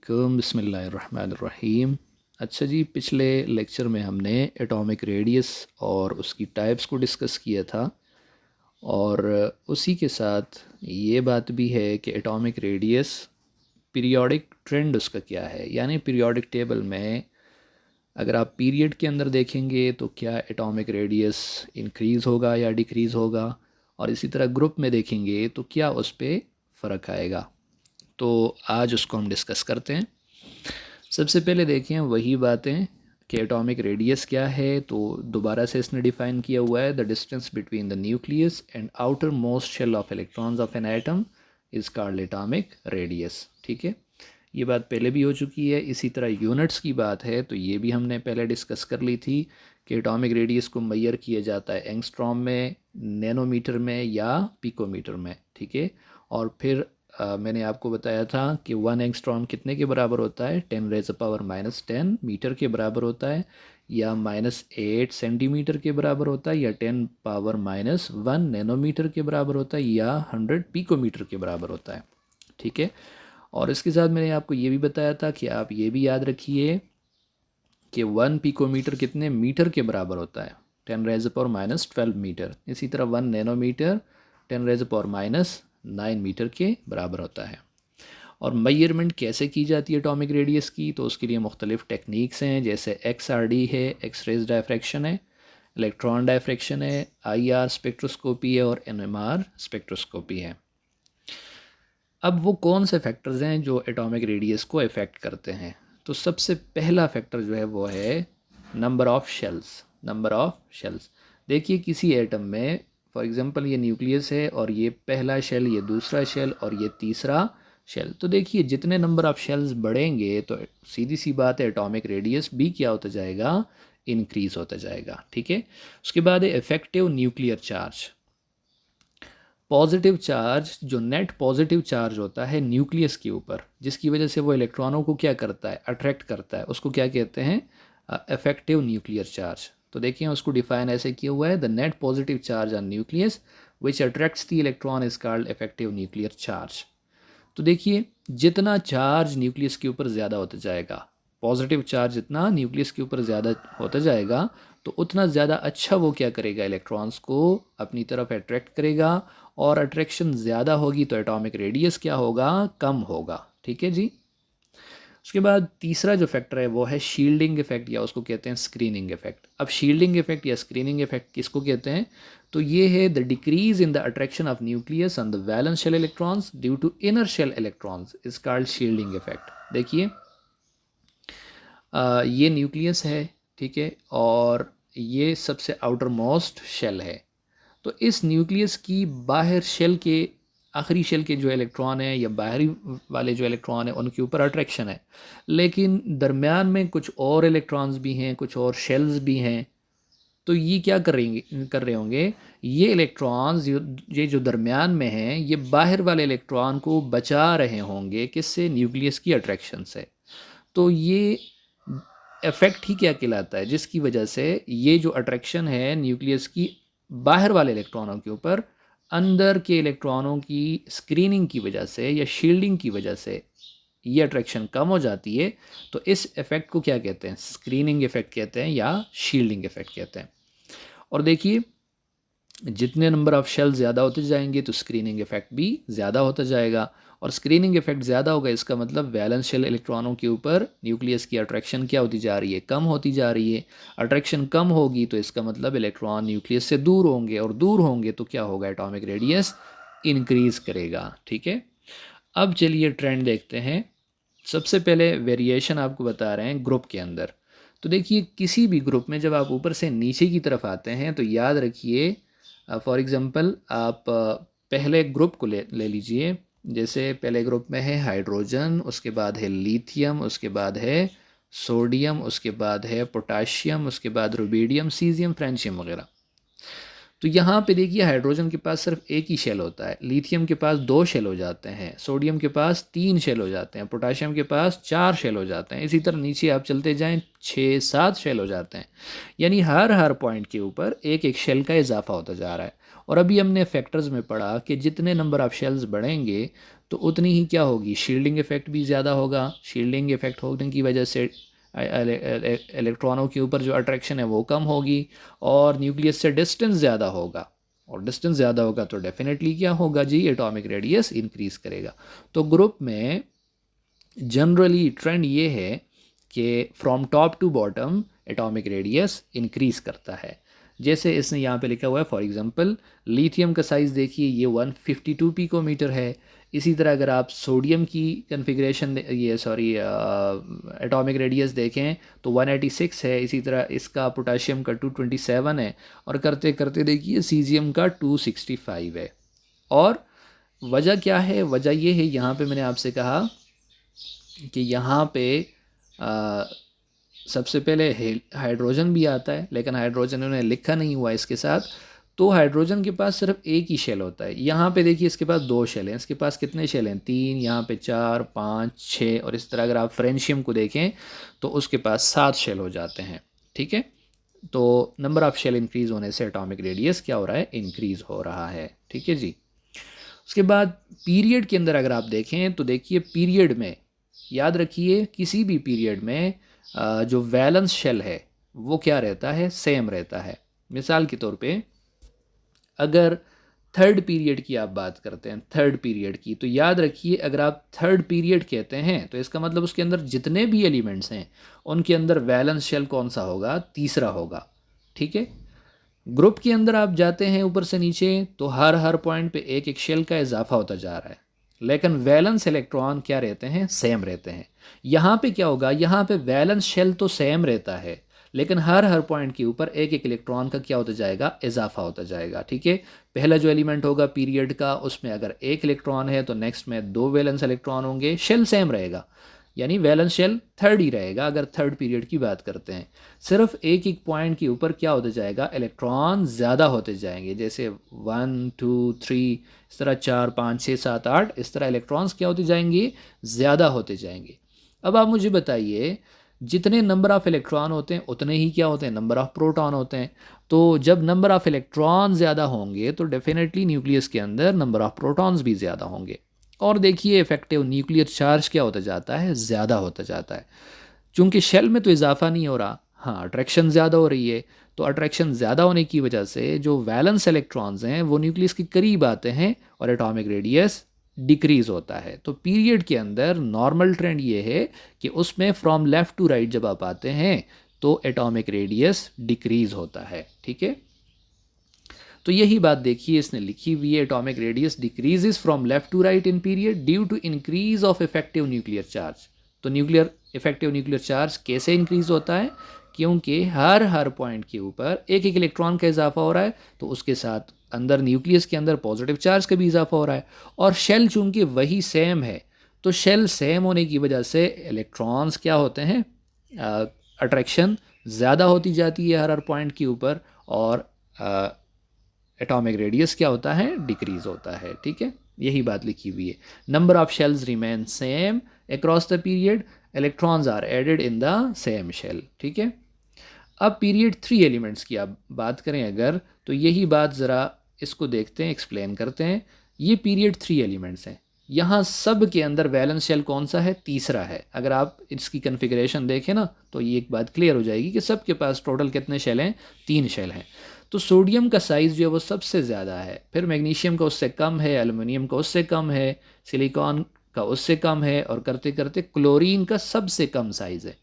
अस्सलामुअलैकुम बिस्मिल्लाहिर्रहमानिर्रहीम। अच्छा जी, पिछले लेक्चर में हमने एटॉमिक रेडियस और उसकी टाइप्स को डिस्कस किया था और उसी के साथ ये बात भी है कि एटॉमिक रेडियस पीरियोडिक ट्रेंड उसका क्या है, यानी पीरियोडिक टेबल में अगर आप पीरियड के अंदर देखेंगे तो क्या एटॉमिक रेडियस इंक्रीज़ होगा या डिक्रीज़ होगा, और इसी तरह ग्रुप में देखेंगे तो क्या उस पर फ़र्क आएगा। तो आज उसको हम डिस्कस करते हैं। सबसे पहले देखें वही बातें कि एटॉमिक रेडियस क्या है, तो दोबारा से इसने डिफ़ाइन किया हुआ है, the distance between the nucleus and outer most shell of electrons of an atom is called atomic radius. ठीक है, ये बात पहले भी हो चुकी है। इसी तरह यूनिट्स की बात है तो ये भी हमने पहले डिस्कस कर ली थी कि एटॉमिक रेडियस को मैयर किया जाता है एंगस्ट्रॉम में, नैनोमीटर में या पिकोमीटर में। ठीक है, और फिर मैंने आपको बताया था कि 1 एंगस्ट्रॉम कितने के बराबर होता है, 10⁻⁻10 मीटर के बराबर होता है, या -8 सेंटीमीटर के बराबर होता है, या 10⁻⁻1 नैनोमीटर के बराबर होता है, या 100 पिकोमीटर के बराबर होता है। ठीक है, और इसके साथ मैंने आपको ये भी बताया था कि आप ये भी याद रखिए कि 1 पिकोमीटर कितने मीटर के बराबर होता है, 10⁻⁻12 मीटर। इसी तरह 1 नैनोमीटर 10⁻⁻9 मीटर के बराबर होता है। और मेजरमेंट कैसे की जाती है एटॉमिक रेडियस की, तो उसके लिए मुख्तलिफ़ टेक्निक्स हैं, जैसे XRD है, एक्स रेज डायफ्रैक्शन है, इलेक्ट्रॉन डायफ्रैक्शन है, IR स्पेक्ट्रोस्कोपी है, और NMR स्पेक्ट्रोस्कोपी है। अब वो कौन से फैक्टर्स हैं जो एटॉमिक रेडियस को इफ़ेक्ट करते हैं, तो सबसे पहला फैक्टर जो है वो है number of shells. Number of shells, देखिए किसी एटम में फॉर एग्जांपल ये न्यूक्लियस है और ये पहला शेल, ये दूसरा शेल और ये तीसरा शेल, तो देखिए जितने नंबर ऑफ़ शेल्स बढ़ेंगे तो सीधी सी बात है एटॉमिक रेडियस भी क्या होता जाएगा, इंक्रीज़ होता जाएगा। ठीक है, उसके बाद है effective nuclear charge. Positive charge, जो नेट पॉजिटिव चार्ज होता है न्यूक्लियस के ऊपर, जिसकी वजह से वो इलेक्ट्रॉनों को क्या करता है, अट्रैक्ट करता है, उसको क्या कहते हैं, इफेक्टिव न्यूक्लियर चार्ज। तो देखिए उसको डिफाइन ऐसे किया हुआ है, the net positive charge on nucleus which attracts the electron is called effective nuclear charge. तो देखिए जितना चार्ज न्यूक्लियस के ऊपर ज़्यादा होता जाएगा, पॉजिटिव चार्ज जितना न्यूक्लियस के ऊपर ज़्यादा होता जाएगा तो उतना ज़्यादा अच्छा वो क्या करेगा, इलेक्ट्रॉन्स को अपनी तरफ अट्रैक्ट करेगा, और अट्रैक्शन ज़्यादा होगी तो एटॉमिक रेडियस क्या होगा, कम होगा। ठीक है जी। उसके बाद तीसरा जो फैक्टर है वो है शील्डिंग इफेक्ट, या उसको कहते हैं स्क्रीनिंग इफेक्ट। अब शील्डिंग इफेक्ट या स्क्रीनिंग इफेक्ट किसको कहते हैं, तो ये है the decrease in the attraction of nucleus on the valence shell electrons due to inner shell electrons is called shielding effect. देखिए ये न्यूक्लियस है, ठीक है, और ये सबसे आउटर मोस्ट शेल है। तो इस न्यूक्लियस की बाहर शेल के, आखिरी शेल के जो इलेक्ट्रॉन है या बाहरी वाले जो इलेक्ट्रॉन है उनके ऊपर अट्रैक्शन है, लेकिन दरमियान में कुछ और इलेक्ट्रॉन्स भी हैं, कुछ और शेल्स भी हैं। तो ये क्या कर रहे होंगे, ये इलेक्ट्रॉन्स ये जो दरमियान में हैं ये बाहर वाले इलेक्ट्रॉन को बचा रहे होंगे, किससे, न्यूक्लियस की अट्रैक्शन से। तो ये इफेक्ट ही क्या कहलाता है, जिसकी वजह से ये जो अट्रैक्शन है न्यूक्लियस की बाहर वाले इलेक्ट्रॉनों के ऊपर, अंदर के इलेक्ट्रॉनों की स्क्रीनिंग की वजह से या शील्डिंग की वजह से ये अट्रैक्शन कम हो जाती है। तो इस इफेक्ट को क्या कहते हैं, स्क्रीनिंग इफेक्ट कहते हैं या शील्डिंग इफेक्ट कहते हैं। और देखिए जितने नंबर ऑफ़ शेल ज़्यादा होते जाएंगे तो स्क्रीनिंग इफेक्ट भी ज़्यादा होता जाएगा, और स्क्रीनिंग इफेक्ट ज़्यादा होगा इसका मतलब वैलेंस शेल इलेक्ट्रॉनों के ऊपर न्यूक्लियस की अट्रैक्शन क्या होती जा रही है, कम होती जा रही है। अट्रैक्शन कम होगी तो इसका मतलब इलेक्ट्रॉन न्यूक्लियस से दूर होंगे, और दूर होंगे तो क्या होगा, एटॉमिक रेडियस इंक्रीज़ करेगा। ठीक है, अब चलिए ट्रेंड देखते हैं। सबसे पहले वेरिएशन आपको बता रहे हैं ग्रुप के अंदर। तो देखिए किसी भी ग्रुप में जब आप ऊपर से नीचे की तरफ आते हैं तो याद रखिए, फॉर एग्ज़ाम्पल आप पहले ग्रुप को ले लीजिए। जैसे पहले ग्रुप में है हाइड्रोजन, उसके बाद है लिथियम, उसके बाद है सोडियम, उसके बाद है पोटाशियम, उसके बाद रुबीडियम, सीजियम, फ्रेंशियम वगैरह। तो यहाँ पे देखिए हाइड्रोजन के पास सिर्फ एक ही शेल होता है, लिथियम के पास 2 शेल हो जाते हैं, सोडियम के पास 3 शेल हो जाते हैं, पोटाशियम के पास 4 शेल हो जाते हैं। इसी तरह नीचे आप चलते जाएं 6-7 शेल हो जाते हैं, यानी हर पॉइंट के ऊपर एक एक शेल का इजाफा होता जा रहा है। और अभी हमने फैक्टर्स में पढ़ा कि जितने नंबर ऑफ शेल्स बढ़ेंगे तो उतनी ही क्या होगी, शील्डिंग इफ़ेक्ट भी ज़्यादा होगा। शील्डिंग इफ़ेक्ट होने की वजह से इलेक्ट्रॉनों के ऊपर जो अट्रैक्शन है वो कम होगी, और न्यूक्लियस से डिस्टेंस ज़्यादा होगा, और डिस्टेंस ज़्यादा होगा तो डेफिनेटली क्या होगा जी, एटॉमिक रेडियस इंक्रीज़ करेगा। तो ग्रुप में जनरली ट्रेंड ये है कि from top to bottom atomic radius increase करता है। जैसे इसने यहाँ पे लिखा हुआ है, फॉर एग्जांपल लिथियम का साइज़ देखिए, ये 152 पिकोमीटर है। इसी तरह अगर आप सोडियम की कन्फिग्रेशन, ये सॉरी एटॉमिक रेडियस देखें तो 186 है। इसी तरह इसका पोटाशियम का 227 है, और करते करते देखिए सीजियम का 265 है। और वजह क्या है, वजह ये है, यहाँ पे मैंने आपसे कहा कि यहाँ पे आ, सबसे पहले हाइड्रोजन भी आता है, लेकिन हाइड्रोजन उन्होंने लिखा नहीं हुआ इसके साथ। तो हाइड्रोजन के पास सिर्फ एक ही शेल होता है। यहाँ पे देखिए इसके पास 2 शेल हैं। इसके पास कितने शेल हैं, 3, यहाँ पे 4, 5, 6, और इस तरह अगर आप फ्रेंशियम को देखें तो उसके पास 7 शेल हो जाते हैं। ठीक है, तो नंबर ऑफ शेल इंक्रीज़ होने से एटॉमिक रेडियस क्या हो रहा है, इंक्रीज़ हो रहा है। ठीक है जी। उसके बाद पीरियड के अंदर अगर आप देखें तो देखिए पीरियड में, याद रखिए किसी भी पीरियड में जो वैलेंस शेल है वो क्या रहता है, सेम रहता है। मिसाल के तौर पे अगर थर्ड पीरियड की आप बात करते हैं, थर्ड पीरियड की, तो याद रखिए अगर आप थर्ड पीरियड कहते हैं तो इसका मतलब उसके अंदर जितने भी एलिमेंट्स हैं उनके अंदर वैलेंस शेल कौन सा होगा, तीसरा होगा। ठीक है, ग्रुप के अंदर आप जाते हैं ऊपर से नीचे तो हर हर पॉइंट पे एक एक शेल का इजाफा होता जा रहा है, लेकिन वैलेंस इलेक्ट्रॉन क्या रहते हैं, सेम रहते हैं। यहाँ पे क्या होगा, यहाँ पे वैलेंस शेल तो सेम रहता है, लेकिन हर हर पॉइंट के ऊपर एक एक इलेक्ट्रॉन का क्या होता जाएगा, इजाफा होता जाएगा। ठीक है, पहला जो एलिमेंट होगा पीरियड का, उसमें अगर एक इलेक्ट्रॉन है तो नेक्स्ट में 2 वैलेंस इलेक्ट्रॉन होंगे, शेल सेम रहेगा, यानी वैलेंस शेल थर्ड ही रहेगा अगर थर्ड पीरियड की बात करते हैं। सिर्फ एक एक पॉइंट के ऊपर क्या होता जाएगा, इलेक्ट्रॉन ज़्यादा होते जाएंगे, जैसे 1 2 3, इस तरह 4 5 6 7 8, इस तरह इलेक्ट्रॉन्स क्या होते जाएंगे, ज़्यादा होते जाएंगे। अब आप मुझे बताइए, जितने नंबर ऑफ़ इलेक्ट्रॉन होते हैं उतने ही क्या होते हैं, नंबर ऑफ़ प्रोटॉन होते हैं। तो जब नंबर ऑफ़ इलेक्ट्रॉन ज़्यादा होंगे तो डेफिनेटली न्यूक्लियस के अंदर नंबर ऑफ़ प्रोटॉन्स भी ज़्यादा होंगे। और देखिए इफेक्टिव न्यूक्लियर चार्ज क्या होता जाता है, ज़्यादा होता जाता है। चूंकि शेल में तो इजाफा नहीं हो रहा, हाँ अट्रैक्शन ज़्यादा हो रही है, तो अट्रैक्शन ज़्यादा होने की वजह से जो वैलेंस इलेक्ट्रॉन्स हैं वो न्यूक्लियस के करीब आते हैं और एटॉमिक रेडियस डिक्रीज़ होता है। तो पीरियड के अंदर नॉर्मल ट्रेंड ये है कि उसमें फ्रॉम लेफ़्ट टू राइट जब आप आते हैं तो एटॉमिक रेडियस डिक्रीज़ होता है। ठीक है, तो यही बात देखिए इसने लिखी हुई है, atomic radius decreases from left to right in period due to increase of effective nuclear charge. तो न्यूक्लियर इफेक्टिव न्यूक्लियर चार्ज कैसे इंक्रीज होता है, क्योंकि हर हर पॉइंट के ऊपर एक एक इलेक्ट्रॉन का इजाफा हो रहा है, तो उसके साथ अंदर न्यूक्लियस के अंदर पॉजिटिव चार्ज का भी इजाफा हो रहा है। और शेल चूंकि वही सेम है, तो शेल सेम होने की वजह से इलेक्ट्रॉन्स क्या होते हैं, अट्रैक्शन ज़्यादा होती जाती है हर हर पॉइंट के ऊपर, और एटॉमिक रेडियस क्या होता है, डिक्रीज होता है। ठीक है, यही बात लिखी हुई है। Number of shells remain same across the period, electrons are added in the same shell. ठीक है, अब पीरियड 3 एलिमेंट्स की आप बात करें अगर, तो यही बात ज़रा इसको देखते हैं, एक्सप्लेन करते हैं। ये पीरियड 3 एलिमेंट्स हैं, यहाँ सब के अंदर वैलेंस शेल कौन सा है, तीसरा है। अगर आप इसकी कन्फिग्रेशन देखें ना तो ये एक बात क्लियर हो जाएगी कि सब के पास टोटल कितने शेल हैं, 3 शेल हैं। तो सोडियम का साइज़ जो है वो सबसे ज़्यादा है, फिर मैग्नीशियम का उससे कम है, एल्युमिनियम का उससे कम है, सिलिकॉन का उससे कम है, और करते करते क्लोरीन का सबसे कम साइज़ है।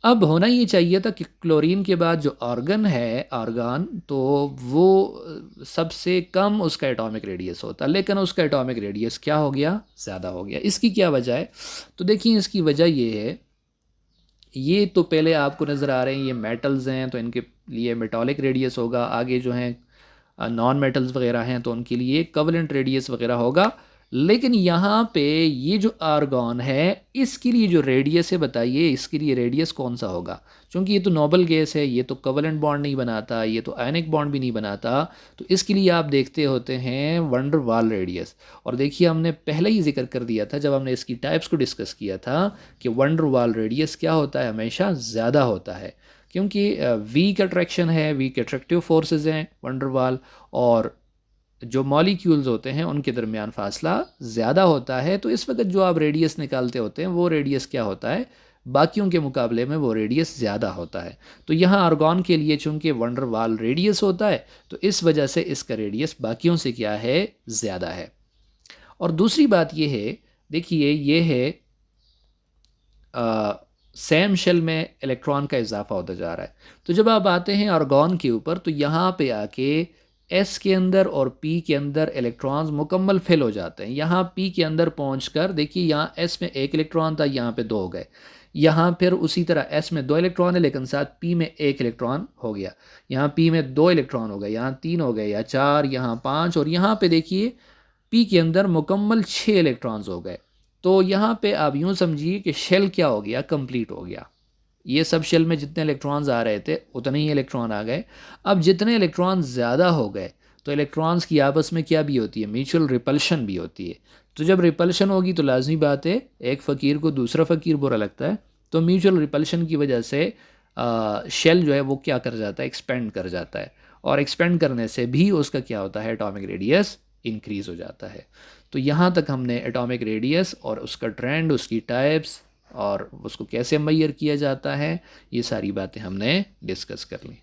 अब होना ये चाहिए था कि क्लोरीन के बाद जो आर्गन है, आर्गन, तो वो सबसे कम उसका एटॉमिक रेडियस होता, लेकिन उसका एटॉमिक रेडियस क्या हो गया, ज़्यादा हो गया। इसकी क्या वजह है, तो देखिए इसकी वजह ये है, ये तो पहले आपको नज़र आ रहे हैं ये मेटल्स हैं तो इनके लिए मेटालिक रेडियस होगा, आगे जो हैं नॉन मेटल्स वगैरह हैं तो उनके लिए कवलेंट रेडियस वगैरह होगा। लेकिन यहाँ पे ये जो आर्गॉन है इसके लिए जो रेडियस है, बताइए इसके लिए रेडियस कौन सा होगा, क्योंकि ये तो नोबल गैस है, ये तो कवलेंट बॉन्ड नहीं बनाता, ये तो आयनिक बॉन्ड भी नहीं बनाता, तो इसके लिए आप देखते होते हैं वंडर वाल रेडियस। और देखिए हमने पहले ही जिक्र कर दिया था जब हमने इसकी टाइप्स को डिस्कस किया था कि वंडर वाल रेडियस क्या होता है, हमेशा ज़्यादा होता है, क्योंकि वीक अट्रैक्शन है, वीक अट्रैक्टिव फोर्सेस हैं वंडर वाल, और जो मॉलिक्यूल्स होते हैं उनके दरमियान फासला ज़्यादा होता है, तो इस वक्त जो आप रेडियस निकालते होते हैं वो रेडियस क्या होता है, बाकियों के मुकाबले में वो रेडियस ज़्यादा होता है। तो यहाँ आर्गॉन के लिए चूँकि वंडर वाल रेडियस होता है, तो इस वजह से इसका रेडियस बाकियों से क्या है, ज़्यादा है। और दूसरी बात ये है, देखिए ये है सैम शेल में इलेक्ट्रॉन का इजाफा होता जा रहा है। तो जब आप आते हैं आर्गॉन के ऊपर, तो यहाँ पे आके एस के अंदर और पी के अंदर इलेक्ट्रॉन्स मुकम्मल फिल हो जाते हैं। यहाँ पी के अंदर पहुँचकर देखिए, यहाँ एस में एक इलेक्ट्रॉन था, यहाँ पे दो हो गए। यहाँ फिर उसी तरह एस में दो इलेक्ट्रॉन है, लेकिन साथ पी में एक इलेक्ट्रॉन हो गया। यहाँ पी में दो इलेक्ट्रॉन हो गए, यहाँ तीन हो गए, या चार, यहाँ पाँच, और यहाँ पे देखिए पी के अंदर मुकम्मल 6 इलेक्ट्रॉन्स हो गए। तो यहाँ पे आप यूँ समझिए कि शेल क्या हो गया, कंप्लीट हो गया। ये सब शेल में जितने इलेक्ट्रॉन्स आ रहे थे उतने ही इलेक्ट्रॉन आ गए। अब जितने इलेक्ट्रॉन ज़्यादा हो गए, तो इलेक्ट्रॉन्स की आपस में क्या भी होती है, म्यूचुअल रिपल्शन भी होती है। तो जब रिपल्शन होगी तो लाजमी बात है एक फ़कीर को दूसरा फ़कीर बुरा लगता है। तो म्यूचुअल रिपल्शन की वजह से शेल जो है वो क्या कर जाता है, एक्सपेंड कर जाता है, और एक्सपेंड करने से भी उसका क्या होता है, एटॉमिक रेडियस इंक्रीज़ हो जाता है। तो यहाँ तक हमने एटॉमिक रेडियस और उसका ट्रेंड, उसकी टाइप्स और उसको कैसे मैयर किया जाता है, ये सारी बातें हमने डिस्कस कर ली।